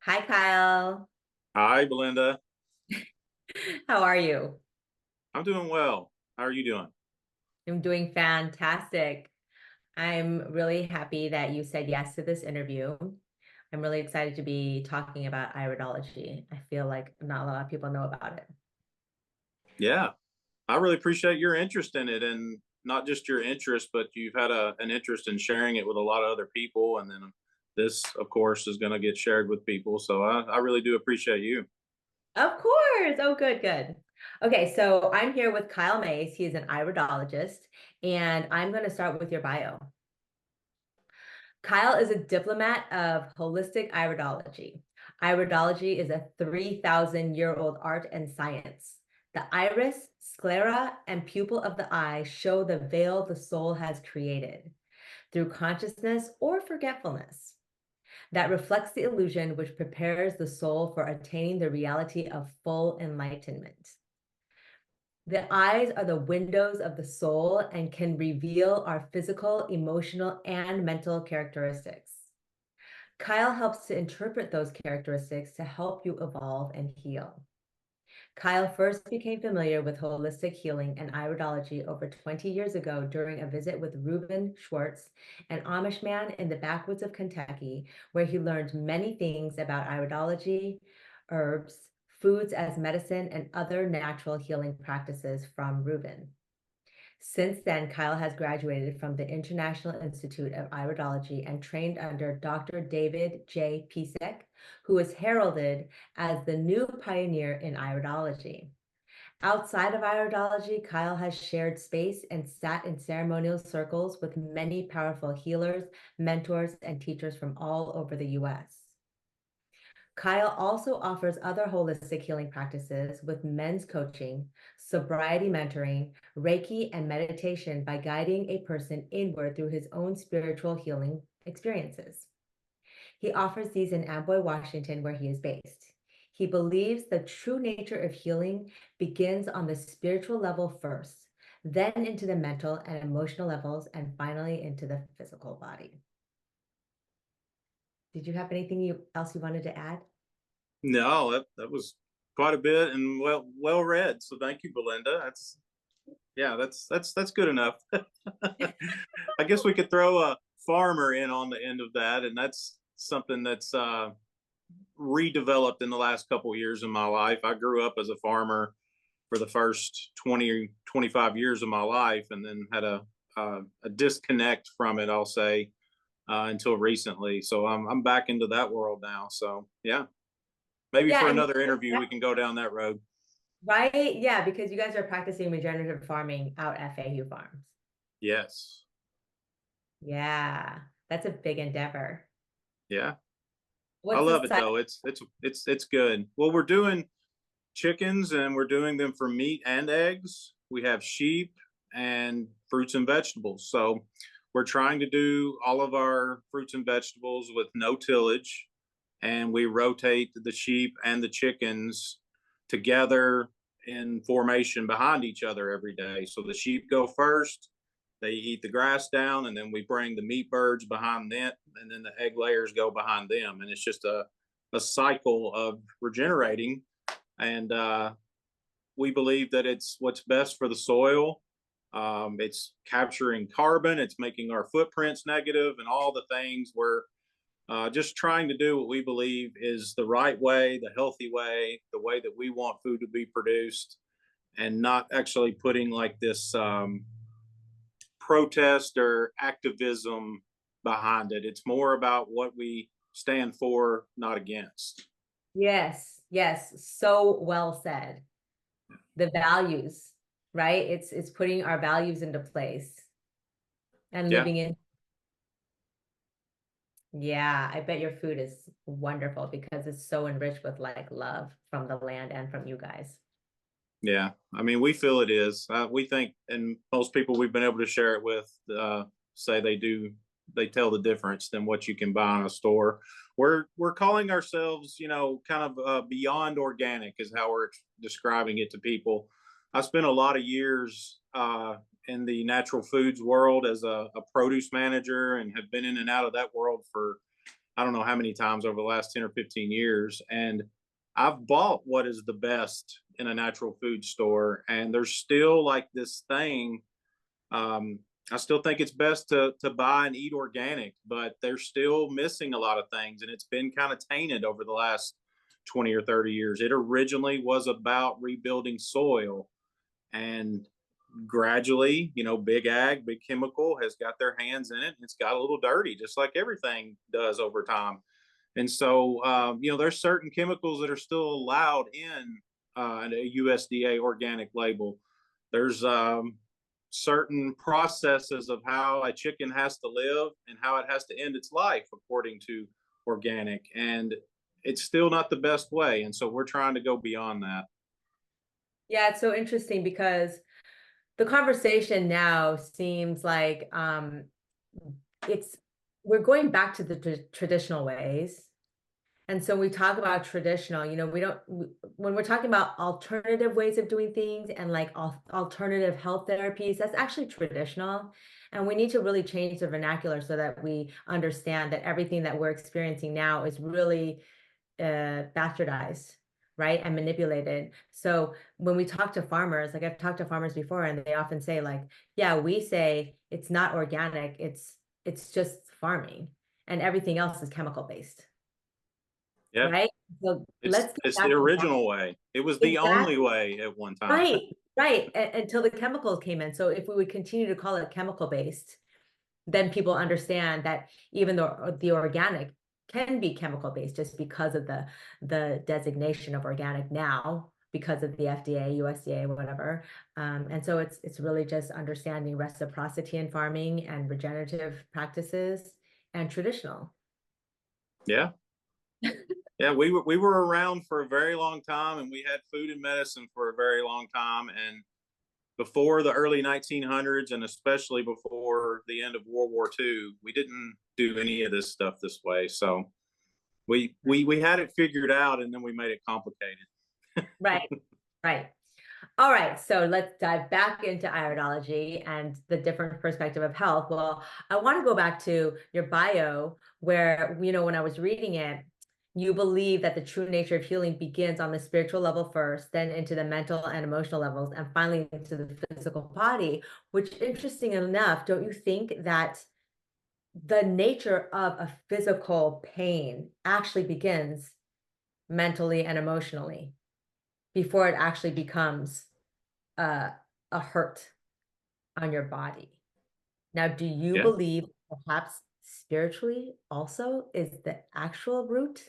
Hi, Kyle. Hi, Belinda. How are you? I'm doing well. How are you doing? I'm doing fantastic. I'm really happy that you said yes to this interview. I'm really excited to be talking about iridology. I feel like not a lot of people know about it. Yeah, I really appreciate your interest in it, and not just your interest, but you've had an interest in sharing it with a lot of other people. And then this, of course, is going to get shared with people. So I really do appreciate you. Of course. Oh, good, good. Okay, so I'm here with Kyle Mays. He is an iridologist, and I'm going to start with your bio. Kyle is a diplomat of holistic iridology. Iridology is a 3,000-year-old art and science. The iris, sclera, and pupil of the eye show the veil the soul has created through consciousness or forgetfulness that reflects the illusion which prepares the soul for attaining the reality of full enlightenment. The eyes are the windows of the soul and can reveal our physical, emotional, and mental characteristics. Kyle helps to interpret those characteristics to help you evolve and heal. Kyle first became familiar with holistic healing and iridology over 20 years ago during a visit with Reuben Schwartz, an Amish man in the backwoods of Kentucky, where he learned many things about iridology, herbs, foods as medicine, and other natural healing practices from Reuben. Since then, Kyle has graduated from the International Institute of Iridology and trained under Dr. David J. Pisek, who is heralded as the new pioneer in iridology. Outside of iridology, Kyle has shared space and sat in ceremonial circles with many powerful healers, mentors, and teachers from all over the US. Kyle also offers other holistic healing practices with men's coaching, sobriety mentoring, Reiki, and meditation by guiding a person inward through his own spiritual healing experiences. He offers these in Amboy, Washington, where he is based. He believes the true nature of healing begins on the spiritual level first, then into the mental and emotional levels, and finally into the physical body. Did you have anything else you wanted to add? No, that was quite a bit and well read. So thank you, Belinda. That's good enough. I guess we could throw a farmer in on the end of that, and that's something that's redeveloped in the last couple of years of my life. I grew up as a farmer for the first 20 25 years of my life, and then had a disconnect from it, I'll say, until recently. So I'm back into that world now. So yeah, maybe Yeah, for and another interview we can go down that road. right? Yeah, because you guys are practicing regenerative farming out at Fayou Farms. Yes. Yeah, that's a big endeavor. Yeah. I What's the love it size? though. It's good. Well, we're doing chickens, and we're doing them for meat and eggs. We have sheep and fruits and vegetables. So we're trying to do all of our fruits and vegetables with no tillage, and we rotate the sheep and the chickens together in formation behind each other every day. So the sheep go first, they eat the grass down, and then we bring the meat birds behind them, and then the egg layers go behind them. And it's just a cycle of regenerating. And we believe that it's what's best for the soil. It's capturing carbon, it's making our footprints negative, and all the things we're just trying to do what we believe is the right way, the healthy way, the way that we want food to be produced, and not actually putting like this protest or activism behind it. It's more about what we stand for, not against. Yes, yes, so well said. The values, right? It's putting our values into place and Yeah. living in. Yeah, I bet your food is wonderful because it's so enriched with like love from the land and from you guys. Yeah, I mean, we feel it is. We think, and most people we've been able to share it with say they do. They tell the difference than what you can buy in a store. We're calling ourselves, kind of beyond organic is how we're describing it to people. I spent a lot of years in the natural foods world as a produce manager, and have been in and out of that world for I don't know how many times over the last 10 or 15 years. And I've bought what is the best in a natural food store. And there's still like this thing. Um, I still think it's best to buy and eat organic, but they're still missing a lot of things. And it's been kind of tainted over the last 20 or 30 years. It originally was about rebuilding soil, and gradually, big ag, big chemical has got their hands in it. And it's got a little dirty, just like everything does over time. And so, there's certain chemicals that are still allowed in a USDA organic label. There's certain processes of how a chicken has to live and how it has to end its life according to organic. And it's still not the best way. And so we're trying to go beyond that. Yeah, it's so interesting because the conversation now seems like it's we're going back to the traditional ways. And so we talk about traditional, we don't, when we're talking about alternative ways of doing things and like alternative health therapies, that's actually traditional. And we need to really change the vernacular so that we understand that everything that we're experiencing now is really bastardized, right? And manipulated. So when we talk to farmers, like I've talked to farmers before, and they often say, like, yeah, we say it's not organic, it's just farming, and everything else is chemical based. Yeah. Right? So It's let's get it's the back to that. original way. It was the only Exactly. way at one time. Right, right. Until the chemicals came in. So if we would continue to call it chemical based, then people understand that even though the organic can be chemical based just because of the designation of organic now, because of the FDA, USDA, whatever. And so it's really just understanding reciprocity in farming and regenerative practices and traditional. Yeah. Yeah, we were around for a very long time, and we had food and medicine for a very long time. And before the early 1900s, and especially before the end of World War II, we didn't do any of this stuff this way. So we had it figured out, and then we made it complicated. Right, right. All right, so let's dive back into iridology and the different perspective of health. Well, I want to go back to your bio, where, when I was reading it, you believe that the true nature of healing begins on the spiritual level first, then into the mental and emotional levels, and finally into the physical body, which, interesting enough, don't you think that the nature of a physical pain actually begins mentally and emotionally before it actually becomes uh, a hurt on your body? Now, do you Yeah. believe perhaps spiritually also is the actual root?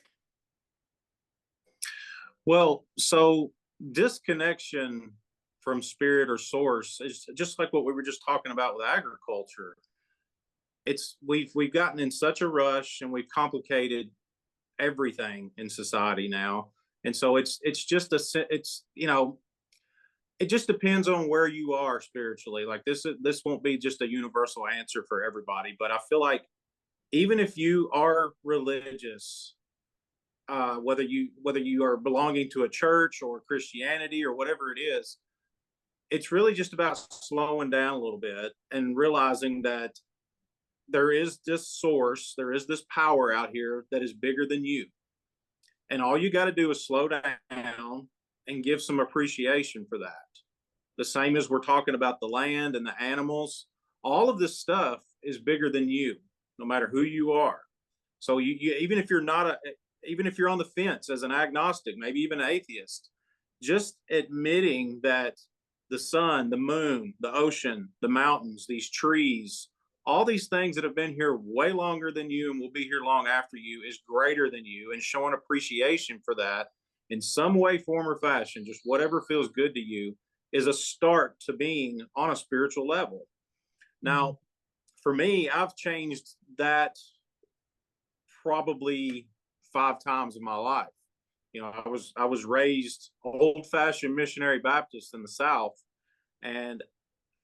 Well, so disconnection from spirit or source is just like what we were just talking about with agriculture. It's we've gotten in such a rush, and we've complicated everything in society now. And so it's just it's it just depends on where you are spiritually. Like this won't be just a universal answer for everybody, but I feel like even if you are religious, whether you are belonging to a church or Christianity or whatever it is, it's really just about slowing down a little bit and realizing that there is this source, there is this power out here that is bigger than you. And all you got to do is slow down and give some appreciation for that. The same as we're talking about the land and the animals, all of this stuff is bigger than you, no matter who you are. So even if you're not even if you're on the fence as an agnostic, maybe even an atheist, just admitting that the sun, the moon, the ocean, the mountains, these trees, all these things that have been here way longer than you and will be here long after you is greater than you, and showing appreciation for that in some way, form, or fashion, just whatever feels good to you, is a start to being on a spiritual level. Mhm. Now, for me, I've changed that probably 5 times in my life. I was raised old fashioned missionary Baptist in the South, and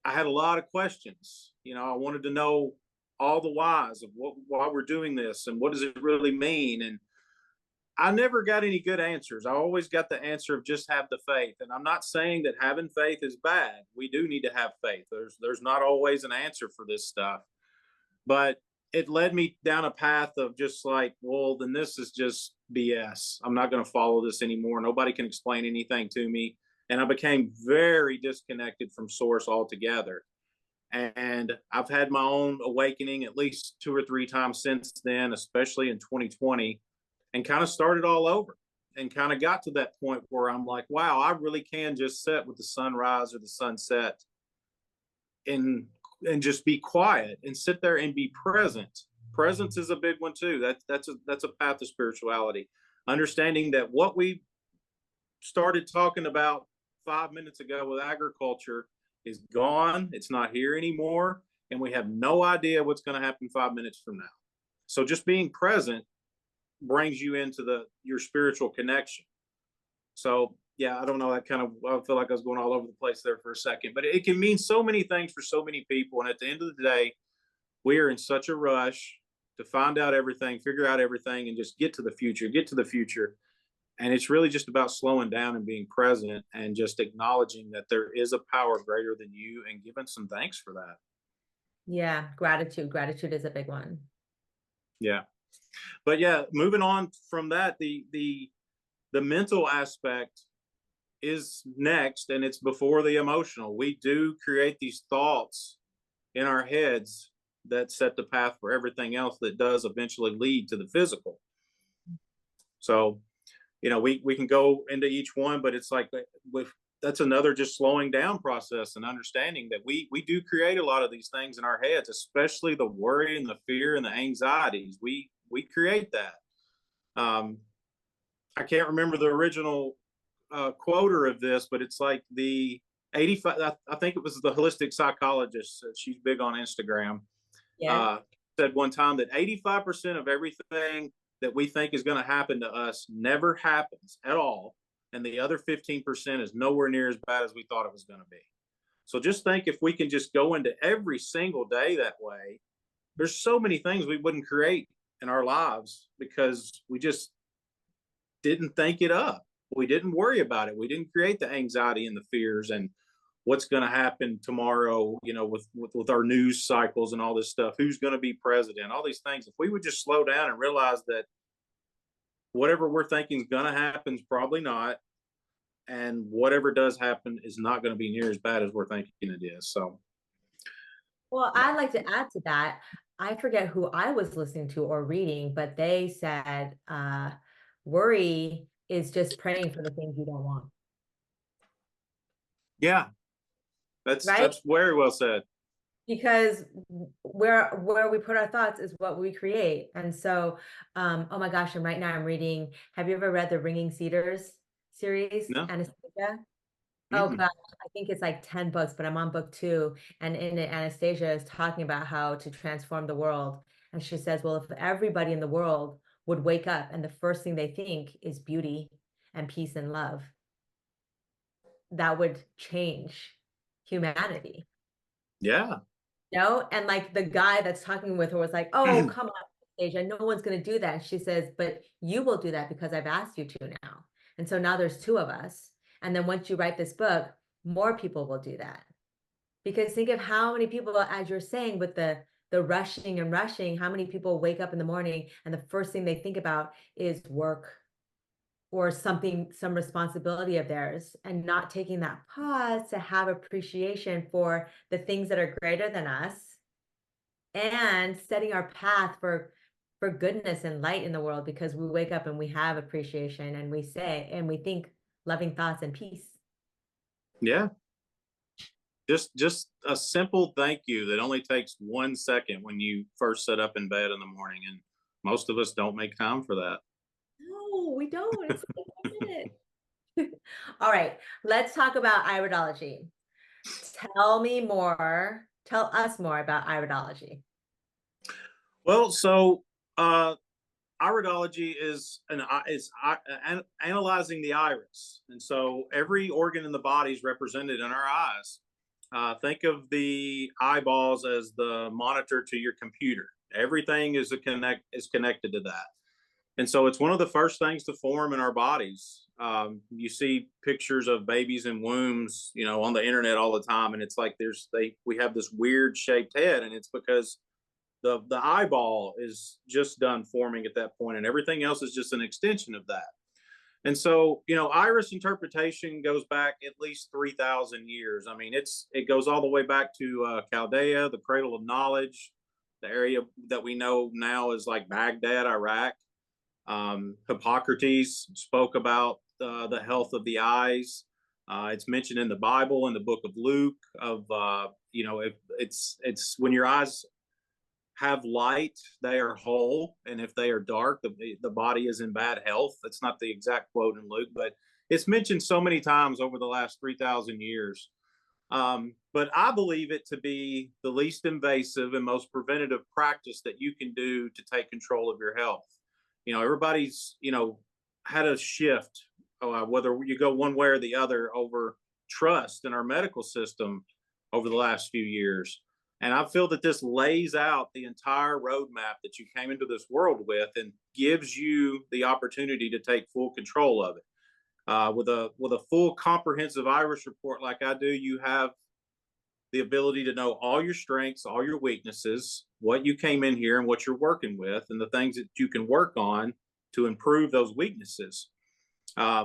I had a lot of questions. I wanted to know all the whys of why we're doing this and what does it really mean. And I never got any good answers. I always got the answer of just have the faith. And I'm not saying that having faith is bad. We do need to have faith. There's not always an answer for this stuff. But it led me down a path of just like, well, then this is just BS. I'm not going to follow this anymore. Nobody can explain anything to me. And I became very disconnected from source altogether. And I've had my own awakening at least 2 or 3 times since then, especially in 2020, and kind of started all over and kind of got to that point where I'm like, wow, I really can just sit with the sunrise or the sunset and just be quiet and sit there and be present. Presence is a big one too. That's a path of spirituality. Understanding that what we started talking about 5 minutes ago with agriculture is gone. It's not here anymore, and we have no idea what's going to happen 5 minutes from now. So just being present brings you into your spiritual connection. So yeah, I don't know. That kind of, I feel like I was going all over the place there for a second, but it can mean so many things for so many people. And at the end of the day, we are in such a rush to find out everything, figure out everything, and just get to the future, get to the future. And it's really just about slowing down and being present and just acknowledging that there is a power greater than you and giving some thanks for that. Yeah, gratitude. Gratitude is a big one. Yeah. But yeah, moving on from that, the mental aspect is next, and it's before the emotional. We do create these thoughts in our heads that set the path for everything else that does eventually lead to the physical. So, we can go into each one, but it's like with that's another just slowing down process and understanding that we do create a lot of these things in our heads, especially the worry and the fear and the anxieties. We create that. I can't remember the original quoter of this, but it's like the 85, I think it was the holistic psychologist. She's big on Instagram. Yeah. Uh, said one time that 85% of everything that we think is going to happen to us never happens at all. And the other 15% is nowhere near as bad as we thought it was going to be. So just think if we can just go into every single day that way, there's so many things we wouldn't create in our lives because we just didn't think it up. We didn't worry about it. We didn't create the anxiety and the fears and what's going to happen tomorrow, with our news cycles and all this stuff, who's going to be president, all these things. If we would just slow down and realize that whatever we're thinking is going to happen is probably not, and whatever does happen is not going to be near as bad as we're thinking it is. So, Well, I'd like to add to that. I forget who I was listening to or reading, but they said worry is just praying for the things you don't want. yeah, that's Right? that's very well said. Because where we put our thoughts is what we create. And so, oh my gosh, and right now I'm reading. Have you ever read the Ringing Cedars series, No. Anastasia? Oh Mm-mm. gosh, I think it's like 10 books, but I'm on book 2. And in it, Anastasia is talking about how to transform the world. And she says, well, if everybody in the world would wake up and the first thing they think is beauty and peace and love, that would change humanity. Yeah. And like the guy that's talking with her was like, oh, come on, Asia, no one's going to do that. And she says, but you will do that because I've asked you to now. And so now there's 2 of us. And then once you write this book, more people will do that. Because think of how many people, as you're saying, with the rushing and rushing, how many people wake up in the morning and the first thing they think about is work or something, some responsibility of theirs, and not taking that pause to have appreciation for the things that are greater than us and setting our path for goodness and light in the world, because we wake up and we have appreciation and we say and we think loving thoughts and peace. Yeah. Just a simple thank you that only takes 1 second when you first sit up in bed in the morning, and most of us don't make time for that. No, we don't. It's like 1 minute. All right, let's talk about iridology. Tell us more about iridology. Well, so iridology is analyzing the iris, and so every organ in the body is represented in our eyes. Think of the eyeballs as the monitor to your computer. Everything is connected to that, and so it's one of the first things to form in our bodies. You see pictures of babies in wombs, on the internet all the time, and it's like we have this weird shaped head, and it's because The eyeball is just done forming at that point, and everything else is just an extension of that. And so, iris interpretation goes back at least 3,000 years. I mean, it goes all the way back to Chaldea, the cradle of knowledge, the area that we know now is like Baghdad, Iraq. Hippocrates spoke about the health of the eyes. It's mentioned in the Bible, in the book of Luke, of if it's when your eyes have light, they are whole, and if they are dark, the body is in bad health. That's not the exact quote in Luke, but it's mentioned so many times over the last 3,000 years. But I believe it to be the least invasive and most preventative practice that you can do to take control of your health. Everybody's had a shift, whether you go one way or the other, over trust in our medical system over the last few years. And I feel that this lays out the entire roadmap that you came into this world with and gives you the opportunity to take full control of it. With a full comprehensive iris report like I do, you have the ability to know all your strengths, all your weaknesses, what you came in here and what you're working with, and the things that you can work on to improve those weaknesses.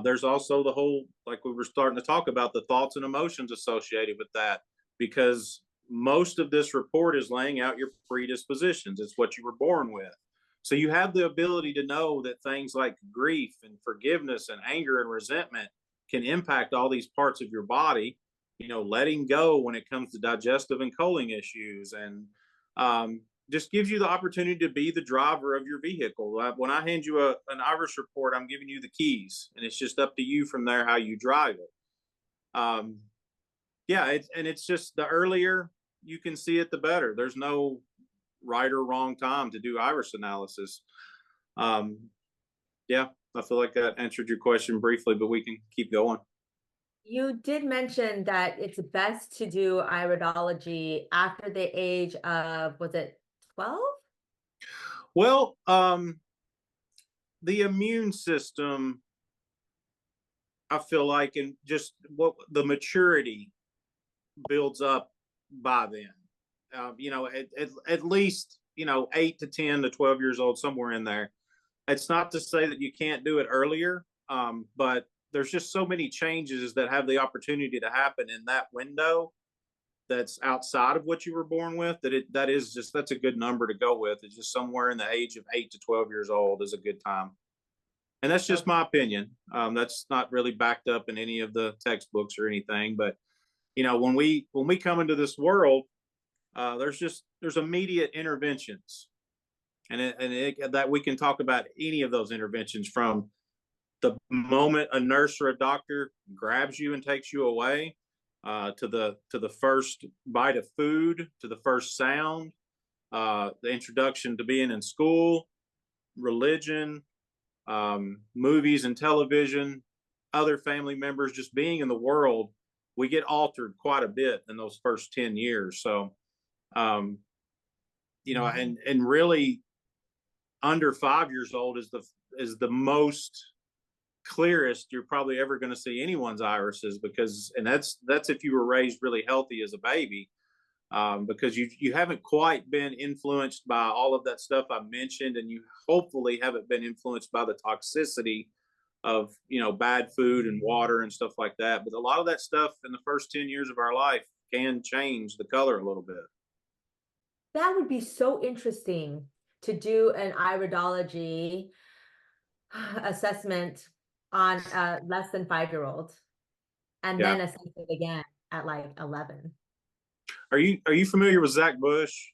There's also the whole, like we were starting to talk about, the thoughts and emotions associated with that, because most of this report is laying out your predispositions. It's what you were born with. So you have the ability to know that things like grief and forgiveness and anger and resentment can impact all these parts of your body. Letting go when it comes to digestive and choline issues, and just gives you the opportunity to be the driver of your vehicle. When I hand you an iris report, I'm giving you the keys, and it's just up to you from there how you drive it. It's just, the earlier you can see it, the better. There's no right or wrong time to do iris analysis. I feel like that answered your question briefly, but we can keep going. You did mention that it's best to do iridology after the age of, was it 12? Well, the immune system, I feel like, and just what the maturity builds up by then. At least 8 to 10 to 12 years old, somewhere in there. It's not to say that you can't do it earlier, but there's just so many changes that have the opportunity to happen in that window that's outside of what you were born with, that's a good number to go with. It's just somewhere in the age of 8 to 12 years old is a good time. And that's just my opinion. That's not really backed up in any of the textbooks or anything, but when we come into this world, there's immediate interventions, that we can talk about any of those interventions, from the moment a nurse or a doctor grabs you and takes you away, to the first bite of food, to the first sound, the introduction to being in school, religion, movies and television, other family members, just being in the world. We get altered quite a bit in those first 10 years. So, and really under 5 years old is the most clearest you're probably ever going to see anyone's irises, and that's if you were raised really healthy as a baby, because you haven't quite been influenced by all of that stuff I mentioned, and you hopefully haven't been influenced by the toxicity of bad food and water and stuff like that. But a lot of that stuff in the first 10 years of our life can change the color a little bit. That would be so interesting to do an iridology assessment on a less than 5-year-old, and then assess it again at like 11. Are you familiar with Zach Bush?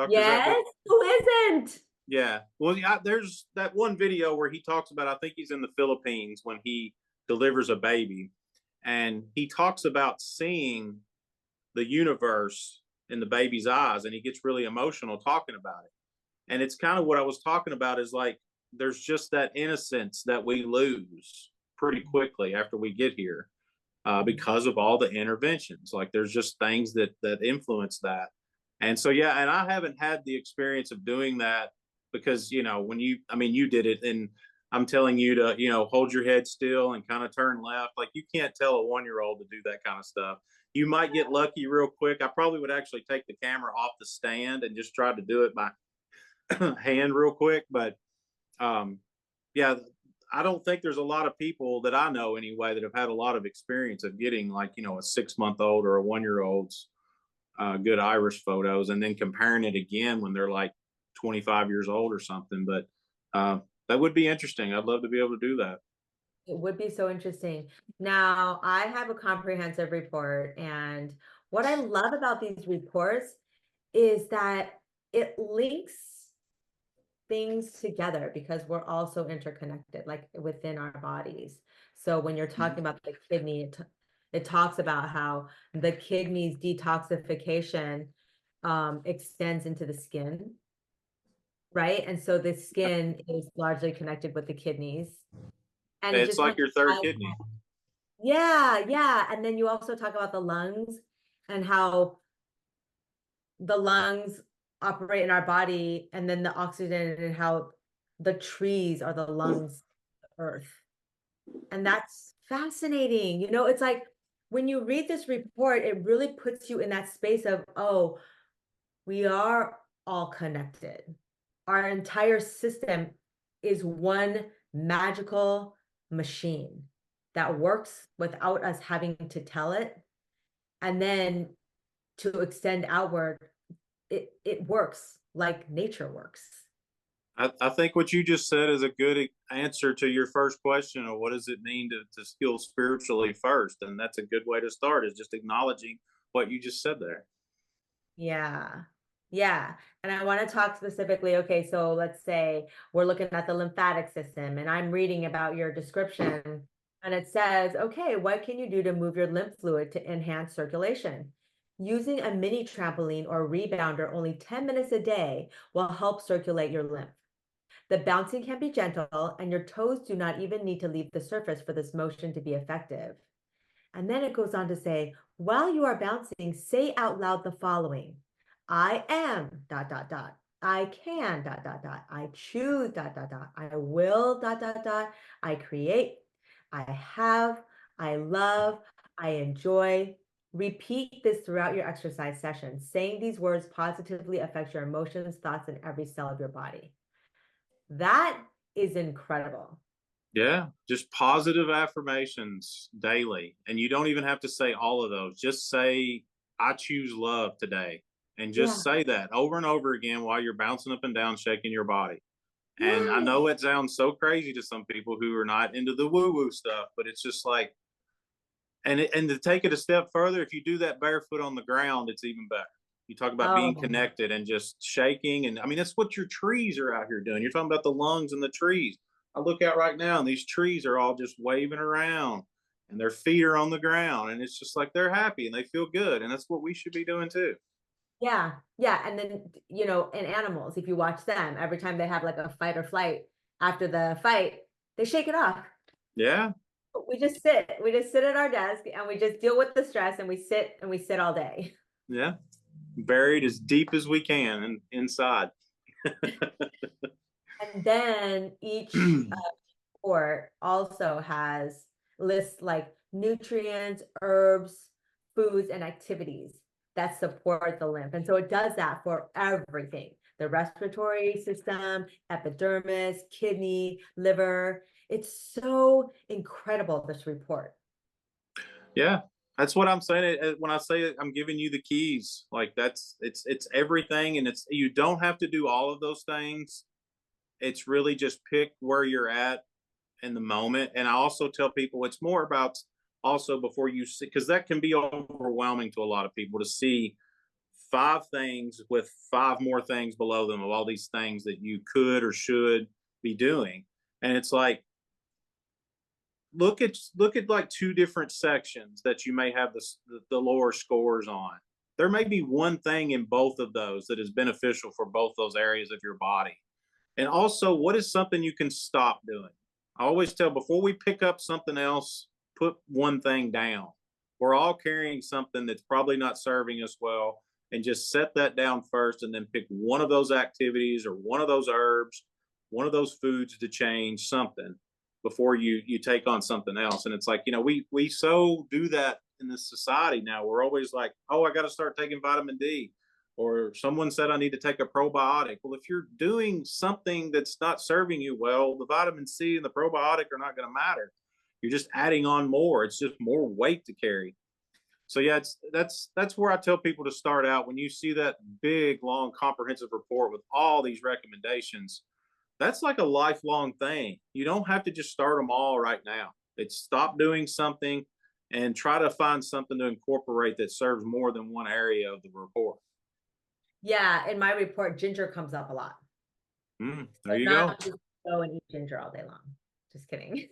Yes, who isn't? Yeah. Well, there's that one video where he talks about, I think he's in the Philippines when he delivers a baby, and he talks about seeing the universe in the baby's eyes, and he gets really emotional talking about it. And it's kind of what I was talking about, is like, there's just that innocence that we lose pretty quickly after we get here, because of all the interventions. Like, there's just things that influence that. And so, and I haven't had the experience of doing that, because, when you did it, and I'm telling you to, hold your head still and kind of turn left. Like, you can't tell a 1-year-old to do that kind of stuff. you might get lucky real quick. I probably would actually take the camera off the stand and just try to do it by hand real quick. But um, yeah, I don't think there's a lot of people that I know anyway that have had a lot of experience of getting, like, a 6 month old or a 1 year old's good iris photos and then comparing it again when they're like 25 years old or something. But that would be interesting. I'd love to be able to do that. It would be so interesting. Now, I have a comprehensive report, and what I love about these reports is that it links things together because we're also interconnected, like within our bodies. So when you're talking about the kidney, it talks about how the kidney's detoxification extends into the skin, right? And so the skin is largely connected with the kidneys. And it It's just like kind your of third ties. kidney. Yeah, yeah. And then you also talk about the lungs and how the lungs operate in our body, and then the oxygen and how the trees are the lungs of the earth. And that's fascinating. It's like when you read this report, it really puts you in that space of, oh, we are all connected. Our entire system is one magical machine that works without us having to tell it. And then to extend outward, it works like nature works. I think what you just said is a good answer to your first question of what does it mean to heal spiritually first. And that's a good way to start, is just acknowledging what you just said there. Yeah. Yeah. And I want to talk specifically. Okay, so let's say we're looking at the lymphatic system, and I'm reading about your description, and it says, okay, what can you do to move your lymph fluid to enhance circulation? Using a mini trampoline or rebounder only 10 minutes a day will help circulate your lymph. The bouncing can be gentle, and your toes do not even need to leave the surface for this motion to be effective. And then it goes on to say, while you are bouncing, say out loud the following: I am dot dot dot. I can dot dot dot. I choose dot dot dot. I will dot dot dot. I create. I have. I love. I enjoy. Repeat this throughout your exercise session. Saying these words positively affects your emotions, thoughts, and every cell of your body. That is incredible. Yeah, just positive affirmations daily. And you don't even have to say all of those. Just say, I choose love today. And just Yeah. say that over and over again while you're bouncing up and down, shaking your body. And I Yes. know it sounds so crazy to some people who are not into the woo woo stuff, but it's just like, and to take it a step further, if you do that barefoot on the ground, it's even better. You talk about being Oh, connected and just shaking. And I mean, that's what your trees are out here doing. You're talking about the lungs and the trees. I look out right now and these trees are all just waving around and their feet are on the ground. And it's just like they're happy and they feel good. And that's what we should be doing too. yeah, yeah, and then, in animals, if you watch them, every time they have, like, a fight or flight, after the fight, they shake it off. Yeah. We just sit at our desk, and we just deal with the stress, and we sit all day. Yeah. Buried as deep as we can and inside. And then each, report also has lists like nutrients, herbs, foods, and activities that support the lymph. And so it does that for everything: the respiratory system, epidermis, kidney, liver. It's so incredible, this report. Yeah, that's what I'm saying. When I say it, I'm giving you the keys. Like it's everything, and it's you don't have to do all of those things. It's really just pick where you're at in the moment. And I also tell people it's more about also before you see, because that can be overwhelming to a lot of people to see five things with five more things below them of all these things that you could or should be doing. And it's like look at like two different sections that you may have the lower scores on. There may be one thing in both of those that is beneficial for both those areas of your body. And also, what is something you can stop doing? I always tell before we pick up something else, put one thing down. We're all carrying something that's probably not serving us well, and just set that down first, and then pick one of those activities or one of those herbs, one of those foods to change something before you take on something else. And it's like we so do that in this society now. We're always like, oh, I got to start taking vitamin D, or someone said I need to take a probiotic. Well, if you're doing something that's not serving you well, the vitamin C and the probiotic are not going to matter. You're just adding on more. It's just more weight to carry. So yeah, that's where I tell people to start out. When you see that big, long, comprehensive report with all these recommendations, that's like a lifelong thing. You don't have to just start them all right now. It's stop doing something and try to find something to incorporate that serves more than one area of the report. Yeah, in my report, ginger comes up a lot. There So you not go. just go and eat ginger all day long. Just kidding.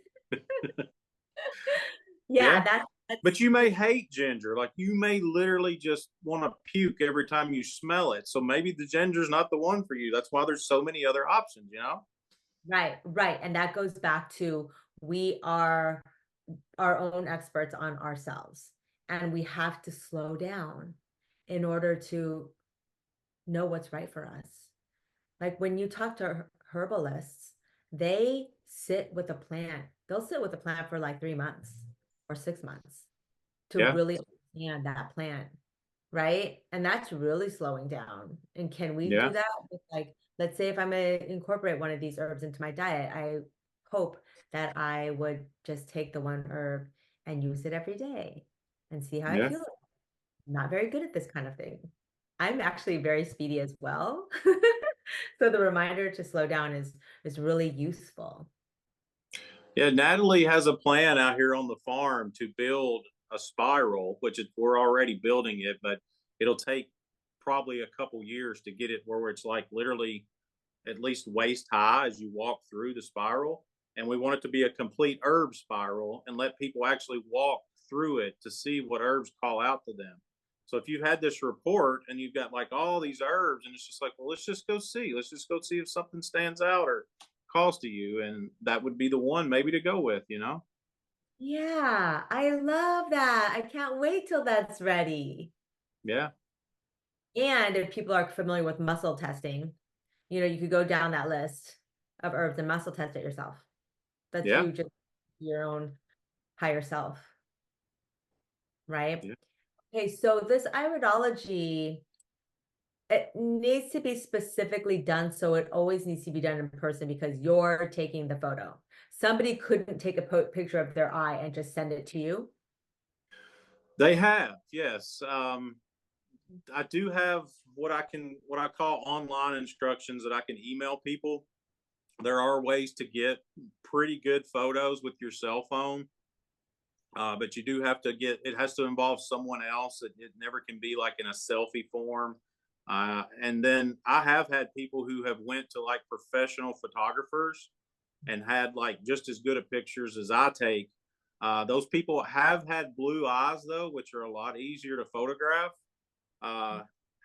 Yeah. Yeah, But that's you may hate ginger. Like you may literally just want to puke every time you smell it. So maybe the ginger's not the one for you. That's why there's so many other options, you know? right, right. And that goes back to we are our own experts on ourselves, and we have to slow down in order to know what's right for us. Like when you talk to herbalists, they sit with a plant. They'll sit with a plant for like 3 months or 6 months to Yeah. really understand that plant, right? And that's really slowing down. And can we do Yeah. that with like, let's say if I'm gonna incorporate one of these herbs into my diet, I hope that I would just take the one herb and use it every day and see how I Yeah. feel. I'm not very good at this kind of thing. I'm actually very speedy as well. So the reminder to slow down is really useful. Yeah. Natalie has a plan out here on the farm to build a spiral, which is, we're already building it, but it'll take probably a couple years to get it where it's like literally at least waist high as you walk through the spiral. And we want it to be a complete herb spiral and let people actually walk through it to see what herbs call out to them. So if you had this report and you've got like all these herbs and it's just like, well, let's just go see. Let's just go see if something stands out or calls to you. And that would be the one maybe to go with, you know? Yeah, I love that. I can't wait till that's ready. Yeah. And if people are familiar with muscle testing, you could go down that list of herbs and muscle test it yourself. That's Yeah. you just your own higher self, right? Yeah. Okay, so this iridology, it needs to be specifically done, so it always needs to be done in person because you're taking the photo. Somebody couldn't take a picture of their eye and just send it to you. They have, yes. I do have what I call online instructions that I can email people. There are ways to get pretty good photos with your cell phone, but you do have to get. It has to involve someone else. It never can be like in a selfie form. And then I have had people who have went to like professional photographers and had like just as good of pictures as I take. Those people have had blue eyes though, which are a lot easier to photograph. Uh,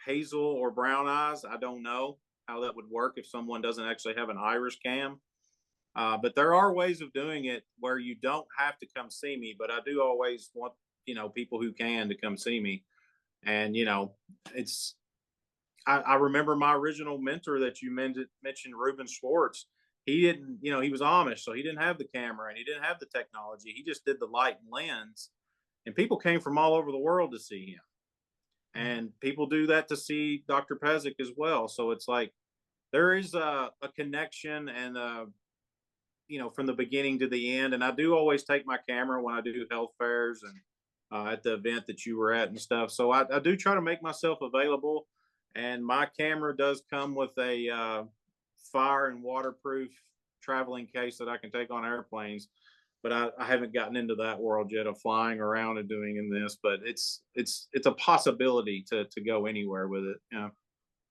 Hazel or brown eyes, I don't know how that would work if someone doesn't actually have an iris cam. But there are ways of doing it where you don't have to come see me. But I do always want people who can to come see me. And it's I remember my original mentor that you mentioned, Ruben Schwartz. He didn't, he was Amish, so he didn't have the camera and he didn't have the technology. He just did the light and lens, and people came from all over the world to see him. And people do that to see Dr. Pezic as well. So it's like there is a connection and from the beginning to the end. And I do always take my camera when I do health fairs and at the event that you were at and stuff. So I do try to make myself available. And my camera does come with a fire and waterproof traveling case that I can take on airplanes. But I haven't gotten into that world yet of flying around and doing in this. But it's a possibility to go anywhere with it. Yeah.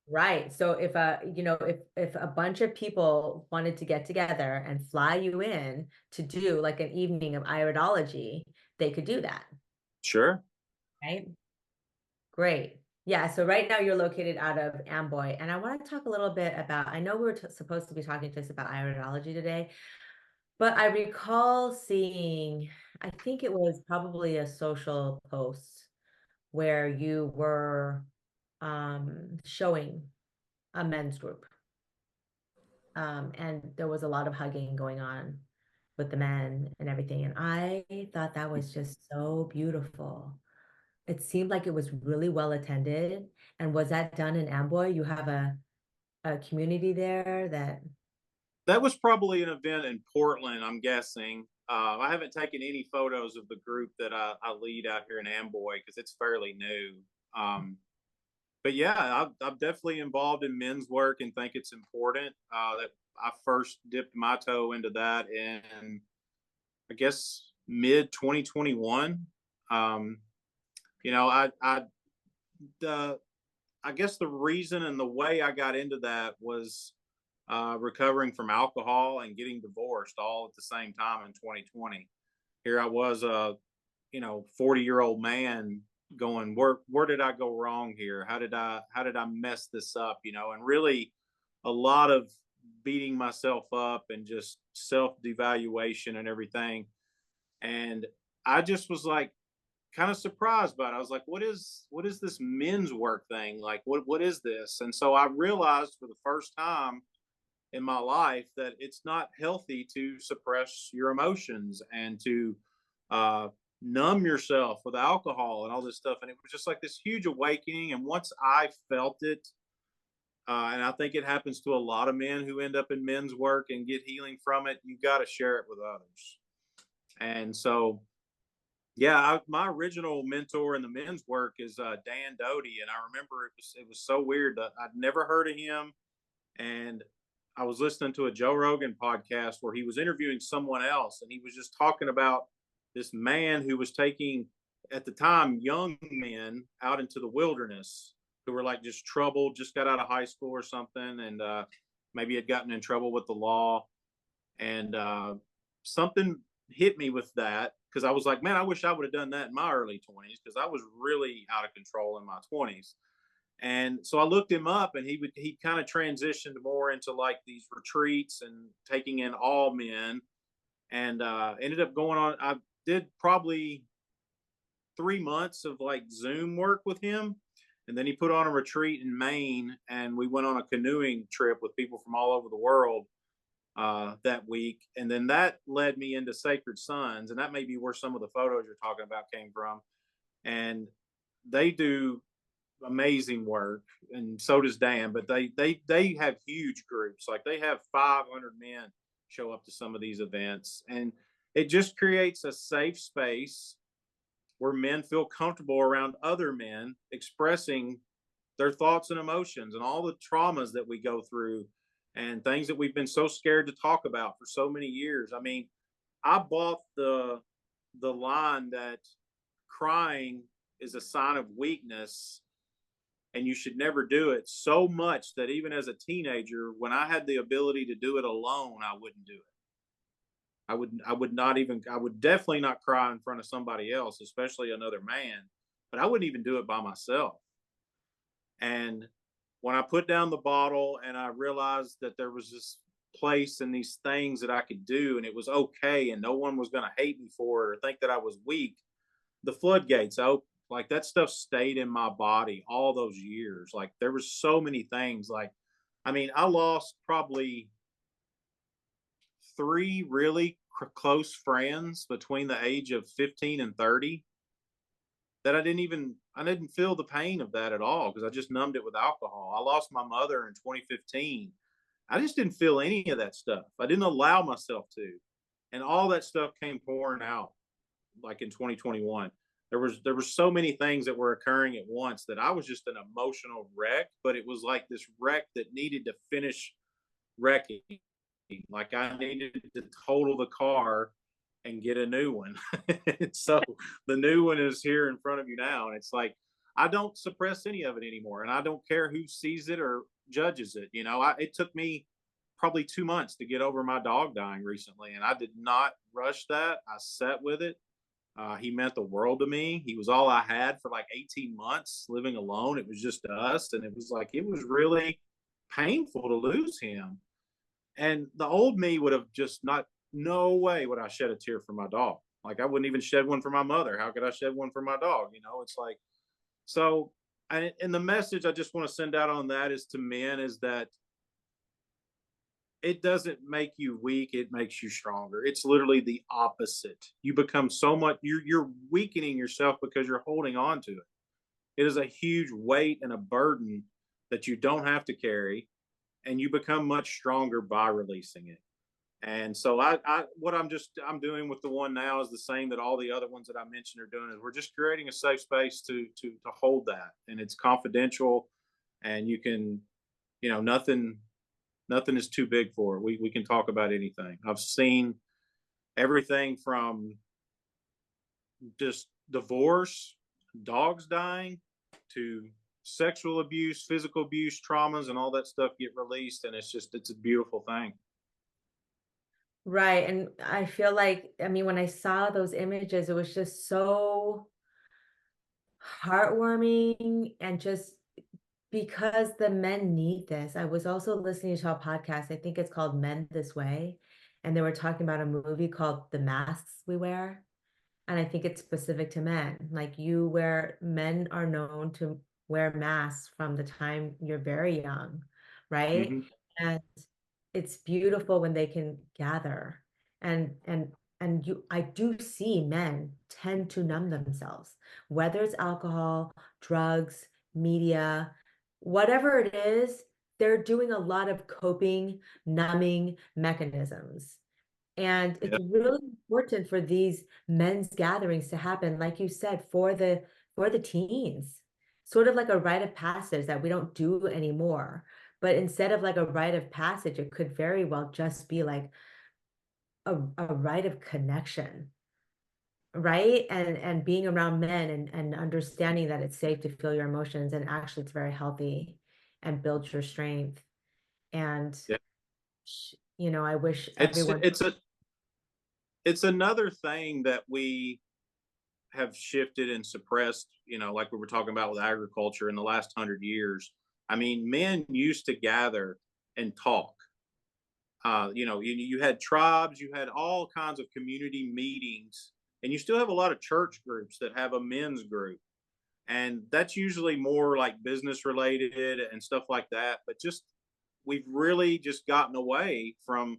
Right. So if a bunch of people wanted to get together and fly you in to do like an evening of iridology, they could do that, Sure. right? Great. Yeah, so right now you're located out of Amboy, and I want to talk a little bit about, I know we were supposed to be talking just about iridology today, but I recall seeing, I think it was probably a social post where you were showing a men's group. And there was a lot of hugging going on with the men and everything. And I thought that was just so beautiful. It seemed like it was really well attended. And was that done in Amboy? You have a community there that That was probably an event in Portland, I'm guessing. I haven't taken any photos of the group that I lead out here in Amboy because it's fairly new. But yeah, I'm definitely involved in men's work and think it's important. That I first dipped my toe into that in, I guess, mid 2021. Um, you know, the I guess the reason and the way I got into that was recovering from alcohol and getting divorced all at the same time in 2020. Here I was, a 40-year-old man going, where did I go wrong here? How did I mess this up? And really a lot of beating myself up and just self devaluation and everything. And I just was like kind of surprised by it. I was like, what is this men's work thing? Like what is this? And so I realized for the first time in my life that it's not healthy to suppress your emotions and to uh, numb yourself with alcohol and all this stuff. And it was just like this huge awakening. And once I felt it, and I think it happens to a lot of men who end up in men's work and get healing from it, you got to share it with others. And so, yeah, my original mentor in the men's work is Dan Doty, and I remember it was so weird that I'd never heard of him, and I was listening to a Joe Rogan podcast where he was interviewing someone else, and he was just talking about this man who was taking, at the time, young men out into the wilderness who were like just troubled, just got out of high school or something, and maybe had gotten in trouble with the law, and something hit me with that because I was like, man, I wish I would have done that in my early 20s because I was really out of control in my 20s. And so I looked him up, and he kind of transitioned more into like these retreats and taking in all men, and ended up going on. I did probably 3 months of like Zoom work with him, and then he put on a retreat in Maine, and we went on a canoeing trip with people from all over the world that week, and then that led me into Sacred Sons, and that may be where some of the photos you're talking about came from. And they do amazing work, and so does Dan. But they have huge groups, like they have 500 men show up to some of these events, and it just creates a safe space where men feel comfortable around other men expressing their thoughts and emotions and all the traumas that we go through and things that we've been so scared to talk about for so many years. I mean, I bought the line that crying is a sign of weakness and you should never do it, so much that even as a teenager, when I had the ability to do it alone, I wouldn't do it. I would definitely not cry in front of somebody else, especially another man, but I wouldn't even do it by myself. And when I put down the bottle and I realized that there was this place and these things that I could do and it was okay and no one was going to hate me for it or think that I was weak, the floodgates opened. Like that stuff stayed in my body all those years. Like there was so many things. Like, I mean, I lost probably three really close friends between the age of 15 and 30 that I didn't feel the pain of that at all because I just numbed it with alcohol. I lost my mother in 2015. I just didn't feel any of that stuff. I didn't allow myself to. And all that stuff came pouring out like in 2021. There were so many things that were occurring at once that I was just an emotional wreck, but it was like this wreck that needed to finish wrecking. Like I needed to total the car and get a new one. So the new one is here in front of you now. And it's like, I don't suppress any of it anymore. And I don't care who sees it or judges it. It took me probably 2 months to get over my dog dying recently. And I did not rush that. I sat with it. He meant the world to me. He was all I had for like 18 months living alone. It was just us. And it was like, it was really painful to lose him. And the old me would have just not, no way would I shed a tear for my dog. Like I wouldn't even shed one for my mother. How could I shed one for my dog? It's like, so, and the message I just want to send out on that is to men is that it doesn't make you weak, it makes you stronger. It's literally the opposite. You become so much, you're weakening yourself because you're holding on to it. It is a huge weight and a burden that you don't have to carry, and you become much stronger by releasing it. And so what I'm doing with the one now is the same that all the other ones that I mentioned are doing, is we're just creating a safe space to hold that, and it's confidential, and you can, nothing is too big for it. We can talk about anything. I've seen everything from just divorce, dogs dying, to sexual abuse, physical abuse, traumas, and all that stuff get released, and it's a beautiful thing. Right. And I feel like, I mean, when I saw those images, it was just so heartwarming and just because the men need this. I was also listening to a podcast, I think it's called Men This Way, and they were talking about a movie called The Masks We Wear. And I think it's specific to men. Like men are known to wear masks from the time you're very young, right? Hmm. And it's beautiful when they can gather. And I do see men tend to numb themselves, whether it's alcohol, drugs, media, whatever it is, they're doing a lot of coping, numbing mechanisms. And Yeah, it's really important for these men's gatherings to happen, like you said, for the teens. Sort of like a rite of passage that we don't do anymore. But instead of like a rite of passage, it could very well just be like a rite of connection, right? And being around men and understanding that it's safe to feel your emotions and actually it's very healthy and builds your strength. And yeah. I wish It's everyone. it's a it's another thing that we have shifted and suppressed, like we were talking about with agriculture in the last 100 years. I mean, men used to gather and talk. You had tribes, you had all kinds of community meetings, and you still have a lot of church groups that have a men's group. And that's usually more like business related and stuff like that. But just, we've really just gotten away from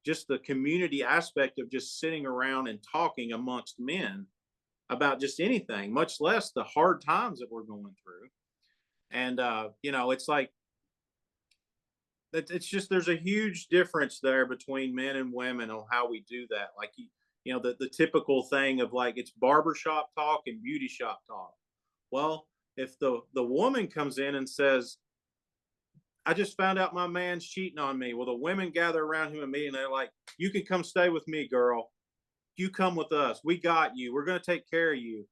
just the community aspect of just sitting around and talking amongst men about just anything, much less the hard times that we're going through. And it's like it's just, there's a huge difference there between men and women on how we do that. Like the typical thing of like, it's barbershop talk and beauty shop talk. Well, if the woman comes in and says, I just found out my man's cheating on me. Well, the women gather around him and me, and they're like, you can come stay with me, girl. You come with us. We got you. We're going to take care of you.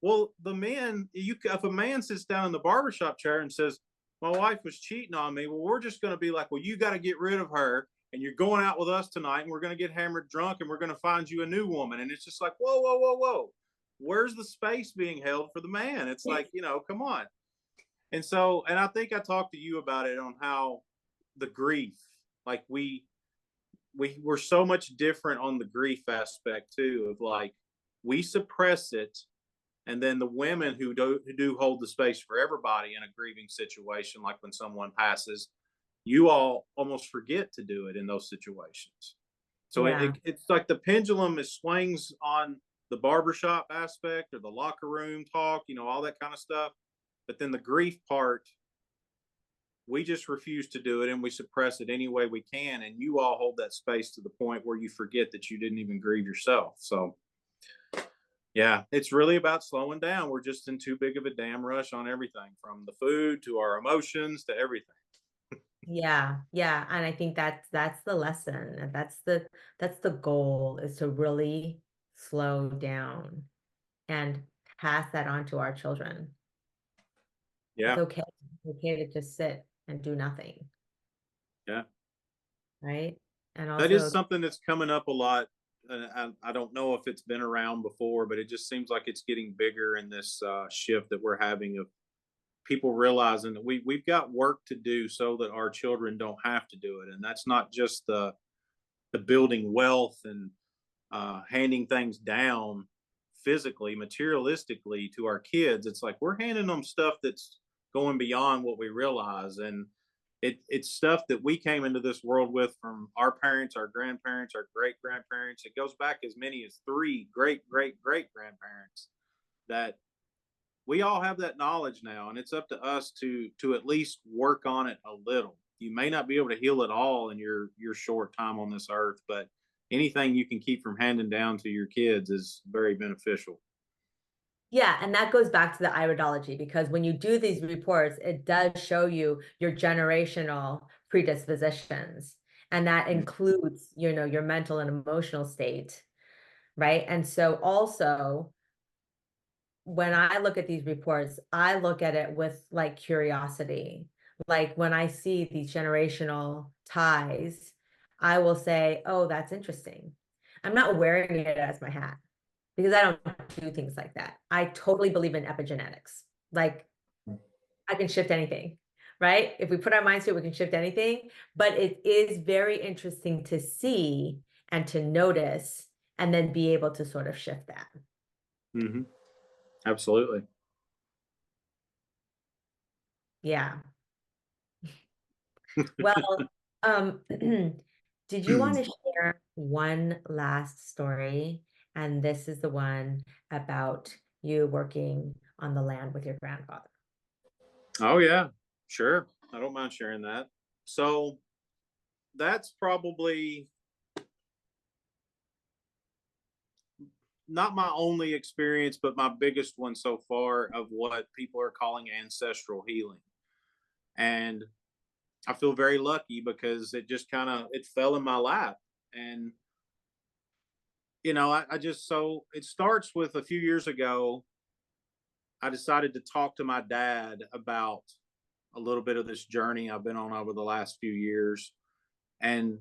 Well, the men, if a man sits down in the barbershop chair and says, my wife was cheating on me, well, we're just going to be like, well, you got to get rid of her, and you're going out with us tonight, and we're going to get hammered drunk, and we're going to find you a new woman. And it's just like, whoa, whoa, whoa, whoa. Where's the space being held for the man? It's like, come on. And so, and I think I talked to you about it on how the grief, like we're so much different on the grief aspect too, of like, we suppress it, and then the women who do hold the space for everybody in a grieving situation, like when someone passes, you all almost forget to do it in those situations. So Yeah. it's like the pendulum is swings on the barbershop aspect or the locker room talk, all that kind of stuff. But then the grief part, we just refuse to do it, and we suppress it any way we can. And you all hold that space to the point where you forget that you didn't even grieve yourself. So yeah, it's really about slowing down. We're just in too big of a damn rush on everything, from the food to our emotions to everything. Yeah, yeah, and I think that's the lesson. And that's the goal is to really slow down and pass that on to our children. It's Yeah, okay. It's okay to just sit and do nothing, yeah. right? And That is also, something that's coming up a lot. I don't know if it's been around before, but it just seems like it's getting bigger in this shift that we're having, of people realizing that we've got work to do so that our children don't have to do it. And that's not just the building wealth and handing things down physically, materialistically to our kids. It's like we're handing them stuff that's going beyond what we realize. And It's stuff that we came into this world with from our parents, our grandparents, our great grandparents. It goes back as many as three great grandparents, that we all have that knowledge now, and it's up to us to at least work on it a little. You may not be able to heal it all in your short time on this earth, but anything you can keep from handing down to your kids is very beneficial. Yeah, and that goes back to the iridology because when you do these reports, it does show you your generational predispositions. And that includes, your mental and emotional state, right? And so also when I look at these reports, I look at it with like curiosity. Like when I see these generational ties, I will say, oh, that's interesting. I'm not wearing it as my hat because I don't do things like that. I totally believe in epigenetics. Like I can shift anything, right? If we put our minds to it, we can shift anything. But it is very interesting to see and to notice and then be able to sort of shift that. Hmm. Absolutely. Yeah. Well, did you want to share one last story? And this is the one about you working on the land with your grandfather. Oh yeah, sure. I don't mind sharing that. So that's probably not my only experience, but my biggest one so far of what people are calling ancestral healing. And I feel very lucky because it just kind of it fell in my lap. And I just so it starts with a few years ago. I decided to talk to my dad about a little bit of this journey I've been on over the last few years, and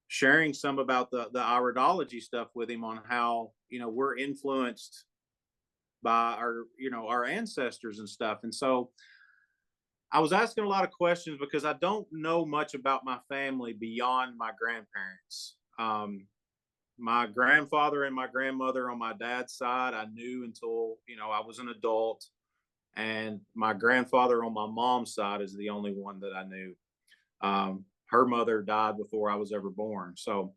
sharing some about the iridology stuff with him on how we're influenced by our ancestors and stuff. And so I was asking a lot of questions because I don't know much about my family beyond my grandparents. My grandfather and my grandmother on my dad's side I knew until I was an adult, and my grandfather on my mom's side is the only one that I knew. Her mother died before I was ever born. So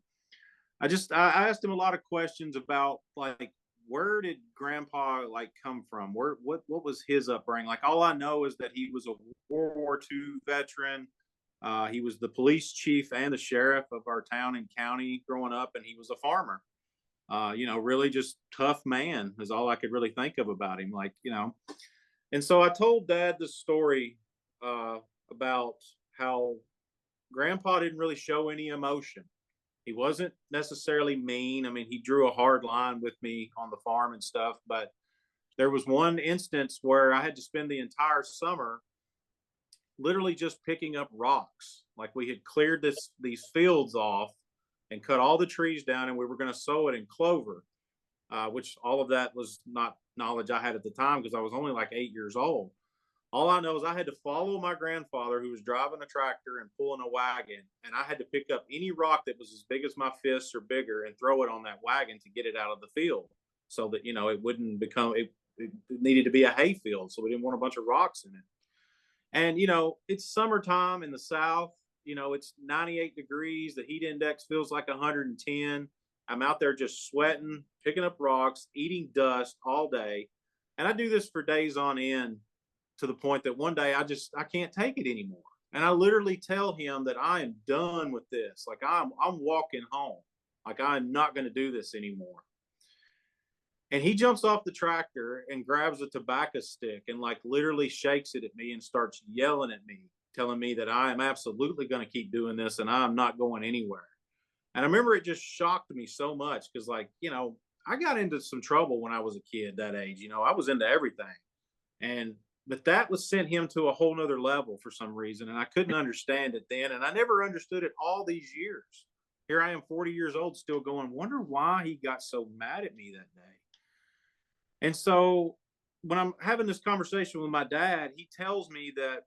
I asked him a lot of questions about, like, where did grandpa like come from? What was his upbringing? Like, all I know is that he was a World War II veteran. He was the police chief and the sheriff of our town and county growing up, and he was a farmer. Really just tough man is all I could really think of about him. And so I told dad the story about how grandpa didn't really show any emotion. He wasn't necessarily mean. I mean, he drew a hard line with me on the farm and stuff, but there was one instance where I had to spend the entire summer literally just picking up rocks. Like, we had cleared these fields off and cut all the trees down, and we were going to sow it in clover, which all of that was not knowledge I had at the time because I was only like 8 years old. All I know is I had to follow my grandfather who was driving a tractor and pulling a wagon, and I had to pick up any rock that was as big as my fists or bigger and throw it on that wagon to get it out of the field, so that it wouldn't become it needed to be a hay field, so we didn't want a bunch of rocks in it. And it's summertime in the South. It's 98 degrees. The heat index feels like 110. I'm out there just sweating, picking up rocks, eating dust all day. And I do this for days on end, to the point that one day I can't take it anymore. And I literally tell him that I am done with this. Like, I'm walking home. Like, I'm not going to do this anymore. And he jumps off the tractor and grabs a tobacco stick and like literally shakes it at me and starts yelling at me, telling me that I am absolutely going to keep doing this and I'm not going anywhere. And I remember it just shocked me so much because, like, I got into some trouble when I was a kid that age. I was into everything. And but that was sent him to a whole nother level for some reason. And I couldn't understand it then. And I never understood it all these years. Here I am, 40 years old, still going, wonder why he got so mad at me that day. And so when I'm having this conversation with my dad, he tells me that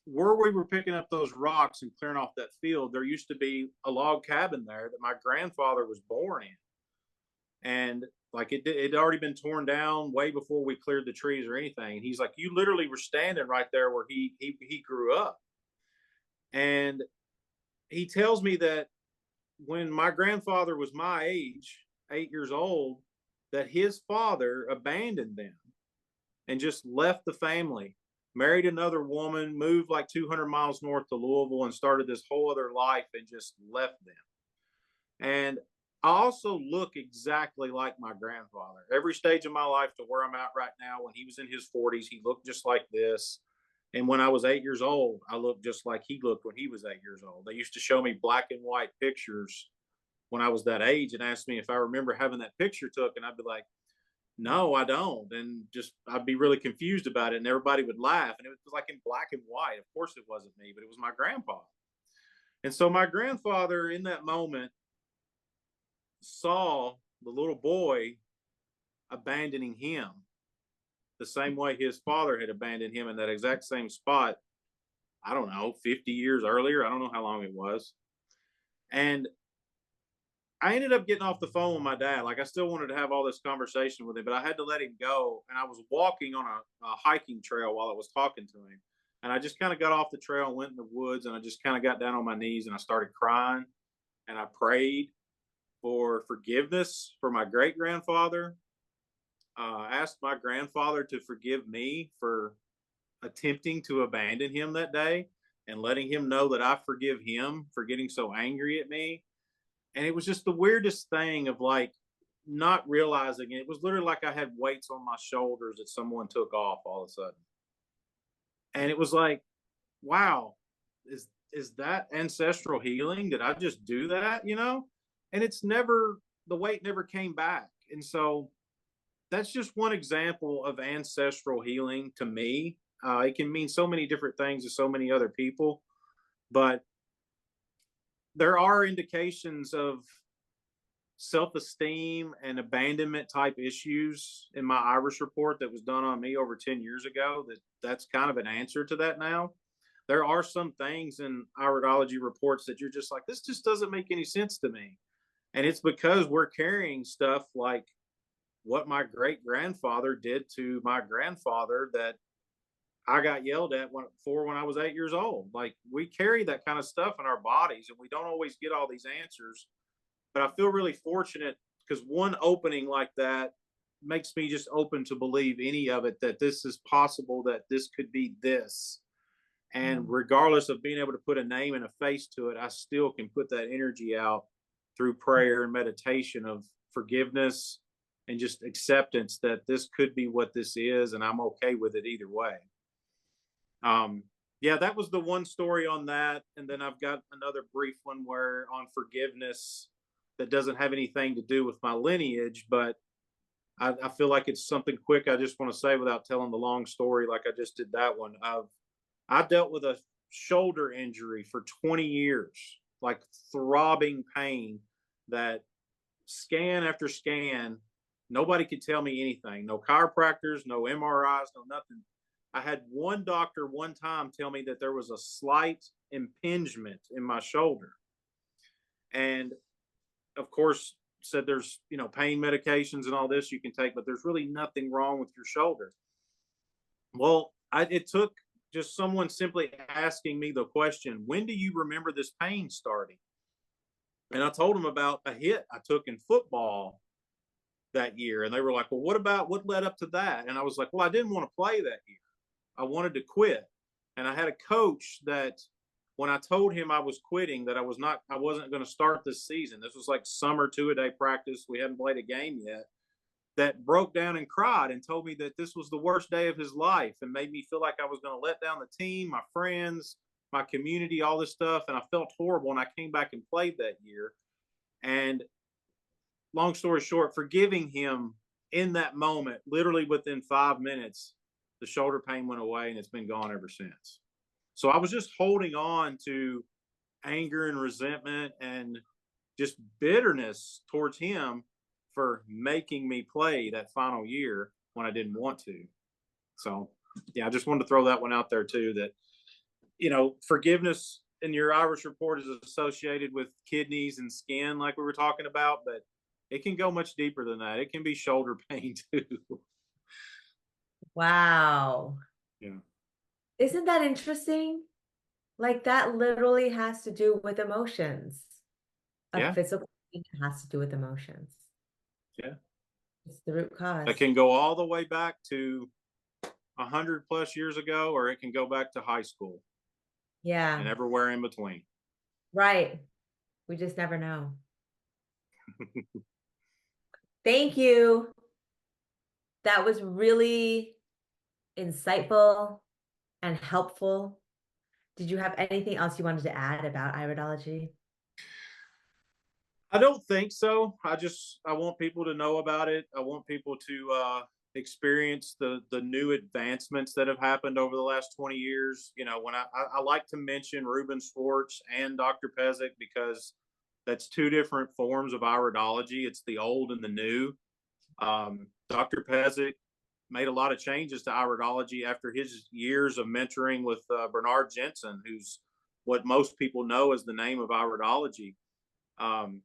where we were picking up those rocks and clearing off that field, there used to be a log cabin there that my grandfather was born in. And like, it had already been torn down way before we cleared the trees or anything. And he's like, you literally were standing right there where he grew up. And he tells me that when my grandfather was my age, 8 years old, that his father abandoned them and just left the family, married another woman, moved like 200 miles north to Louisville, and started this whole other life and just left them. And I also look exactly like my grandfather. Every stage of my life to where I'm at right now, when he was in his 40s, he looked just like this. And when I was 8 years old, I looked just like he looked when he was 8 years old. They used to show me black and white pictures when I was that age and asked me if I remember having that picture took. And I'd be like, no, I don't. And just, I'd be really confused about it. And everybody would laugh. And it was like in black and white. Of course, it wasn't me, but it was my grandpa. And so my grandfather in that moment saw the little boy abandoning him the same way his father had abandoned him in that exact same spot. I don't know, 50 years earlier. I don't know how long it was. And I ended up getting off the phone with my dad. Like, I still wanted to have all this conversation with him, but I had to let him go. And I was walking on a hiking trail while I was talking to him. And I just kind of got off the trail and went in the woods, and I just kind of got down on my knees and I started crying, and I prayed for forgiveness for my great grandfather. Asked my grandfather to forgive me for attempting to abandon him that day, and letting him know that I forgive him for getting so angry at me. And it was just the weirdest thing of like not realizing it. It was literally like I had weights on my shoulders that someone took off all of a sudden. And it was like, wow, is that ancestral healing? Did I just do that? And it's never, the weight never came back. And so that's just one example of ancestral healing to me. It can mean so many different things to so many other people, but there are indications of self-esteem and abandonment type issues in my Irish report that was done on me over 10 years ago. That's kind of an answer to that now. There are some things in iridology reports that you're just like, this just doesn't make any sense to me. And it's because we're carrying stuff like what my great grandfather did to my grandfather that I got yelled at when I was 8 years old. Like, we carry that kind of stuff in our bodies, and we don't always get all these answers. But I feel really fortunate because one opening like that makes me just open to believe any of it, that this is possible, that this could be this. And Mm. regardless of being able to put a name and a face to it, I still can put that energy out through prayer and meditation of forgiveness and just acceptance that this could be what this is, and I'm okay with it either way. Um, yeah, that was the one story on that. And then I've got another brief one where on forgiveness that doesn't have anything to do with my lineage, but I feel like it's something quick I just want to say without telling the long story like I just did that one. I dealt with a shoulder injury for 20 years, like throbbing pain that scan after scan, nobody could tell me anything. No chiropractors, no MRIs, no nothing. I had one doctor one time tell me that there was a slight impingement in my shoulder. And of course, said there's, pain medications and all this you can take, but there's really nothing wrong with your shoulder. Well, it took just someone simply asking me the question, when do you remember this pain starting? And I told them about a hit I took in football that year. And they were like, well, what led up to that? And I was like, well, I didn't want to play that year. I wanted to quit. And I had a coach that when I told him I was quitting, that I wasn't going to start this season. This was like summer 2-a-day practice. We hadn't played a game yet. That broke down and cried and told me that this was the worst day of his life and made me feel like I was going to let down the team, my friends, my community, all this stuff. And I felt horrible. And I came back and played that year. And long story short, forgiving him in that moment, literally within 5 minutes, the shoulder pain went away and it's been gone ever since. So I was just holding on to anger and resentment and just bitterness towards him for making me play that final year when I didn't want to. So, yeah, I just wanted to throw that one out there too, that, forgiveness in your Irish report is associated with kidneys and skin, like we were talking about, but it can go much deeper than that. It can be shoulder pain too. Wow. Yeah. Isn't that interesting? Like that literally has to do with emotions. A Yeah, physical thing has to do with emotions. yeah. It's the root It cause. can go all the way back to 100+ years ago, or it can go back to high school and Yeah, everywhere in between. right. We just never know. Thank you. That was really insightful and helpful. Did you have anything else you wanted to add about iridology? I don't think so. I want people to know about it. I want people to experience the new advancements that have happened over the last 20 years. You know, when I like to mention Ruben Schwartz and Dr. Pezic because that's two different forms of iridology. It's the old and the new. Dr. Pezic made a lot of changes to iridology after his years of mentoring with Bernard Jensen, who's what most people know as the name of iridology. Um,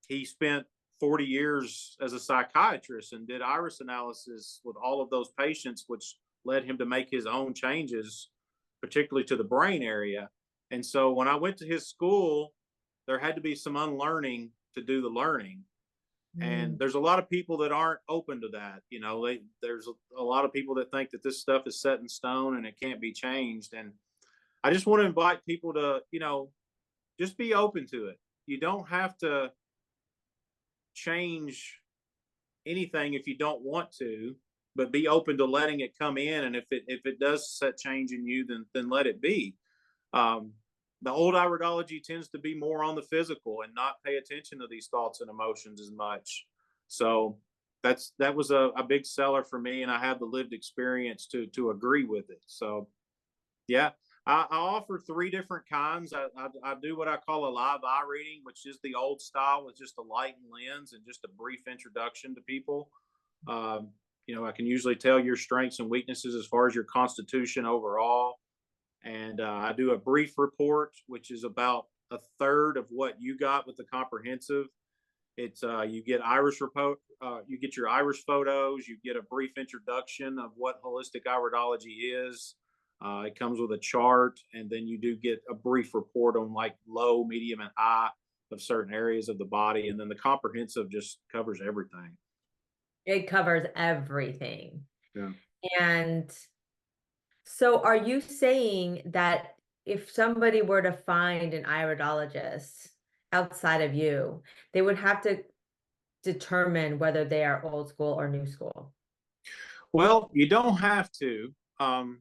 he spent 40 years as a psychiatrist and did iris analysis with all of those patients, which led him to make his own changes, particularly to the brain area. And so when I went to his school, there had to be some unlearning to do the learning. Mm, And there's a lot of people that aren't open to that. You know, there's a lot of people that think that this stuff is set in stone and it can't be changed. And I just want to invite people to, just be open to it. You don't have to change anything if you don't want to, but be open to letting it come in. And if it does set change in you, then let it be. Um, the old iridology tends to be more on the physical and not pay attention to these thoughts and emotions as much. So that was a big seller for me, and I have the lived experience to agree with it. So yeah, I offer three different kinds. I do what I call a live eye reading, which is the old style with just a light and lens and just a brief introduction to people. Um, I can usually tell your strengths and weaknesses as far as your constitution overall. And I do a brief report, which is about a third of what you got with the comprehensive. It's you get you get your iris photos, you get a brief introduction of what holistic iridology is. It comes with a chart, and then you do get a brief report on like low, medium, and high of certain areas of the body, and then the comprehensive just covers everything. it covers everything. Yeah. And so are you saying that if somebody were to find an iridologist outside of you, they would have to determine whether they are old school or new school? Well, you don't have to. Um,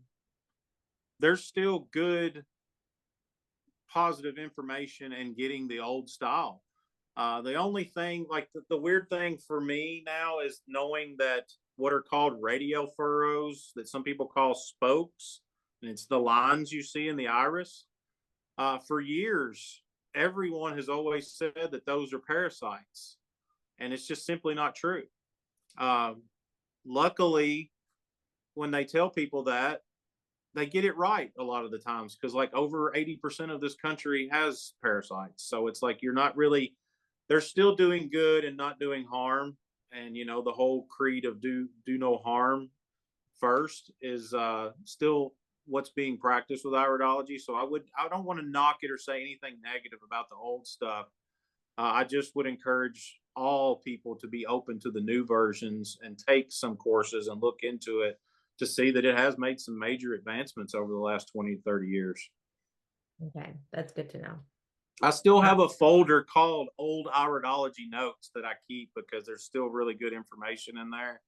there's still good positive information and getting the old style. The only thing, like the weird thing for me now, is knowing that what are called radio furrows, that some people call spokes, and it's the lines you see in the iris. For years, everyone has always said that those are parasites, and it's just simply not true. Um, Luckily, when they tell people that, they get it right a lot of the times because like over 80% of this country has parasites. So it's like you're not really, they're still doing good and not doing harm. And the whole creed of do no harm first is still what's being practiced with iridology. So I don't want to knock it or say anything negative about the old stuff. I just would encourage all people to be open to the new versions and take some courses and look into it to see that it has made some major advancements over the last 20 to 30 years. Okay, that's good to know. I still Uh, have a folder called Old Iridology Notes that I keep because there's still really good information in there.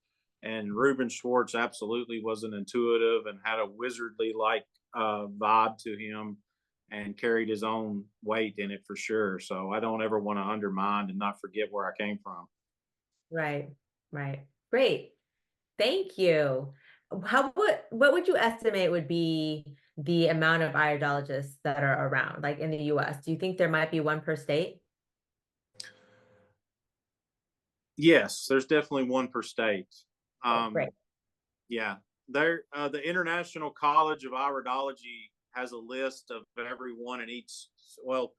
And Ruben Schwartz absolutely was an intuitive and had a wizardly like vibe to him and carried his own weight in it for sure. So I don't ever want to undermine and not forget where I came from. right, right. Great. Thank you. What would you estimate would be the amount of iridologists that are around, like in the US? Do you think there might be one per state? Yes, there's definitely one per state. Oh, great. Yeah, the International College of Iridology has a list of everyone in each. Well,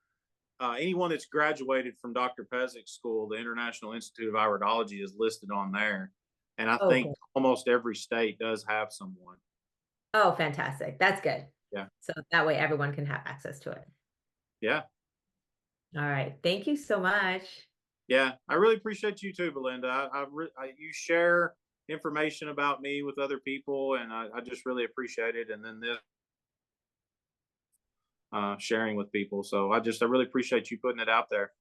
anyone that's graduated from Dr. Pezik's school, the International Institute of Iridology, is listed on there, and I Oh, think cool. almost every state does have someone. Oh, fantastic. That's good. Yeah. So that way everyone can have access to it. Yeah. All right. Thank you so much. Yeah. I really appreciate you too, Belinda. You share information about me with other people, and I just really appreciate it. And then this sharing with people. So I really appreciate you putting it out there.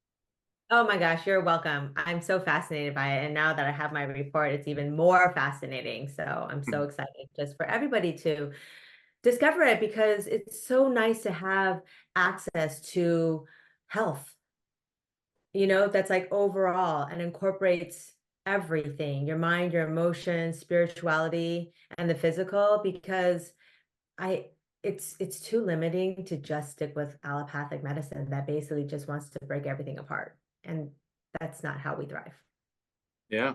Oh my gosh, you're welcome. I'm so fascinated by it. And now that I have my report, it's even more fascinating. So I'm so excited just for everybody to discover it because it's so nice to have access to health, that's like overall and incorporates everything, your mind, your emotions, spirituality, and the physical, because I it's too limiting to just stick with allopathic medicine that basically just wants to break everything apart. And that's not how we thrive. Yeah.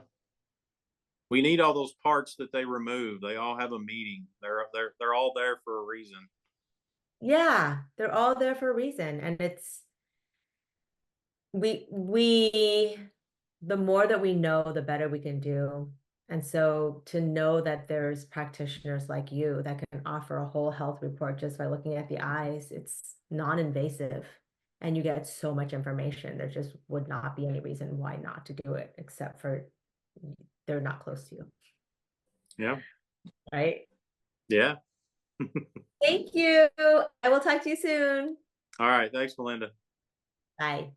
We need all those parts that they remove. They all have a meaning. They're all there for a reason. Yeah, they're all there for a reason. And it's we the more that we know, the better we can do. And so to know that there's practitioners like you that can offer a whole health report just by looking at the eyes, it's non-invasive and you get so much information. There just would not be any reason why not to do it, except for they're not close to you, Yeah. right? Yeah. Thank you. I will talk to you soon. All right. Thanks, Melinda. Bye.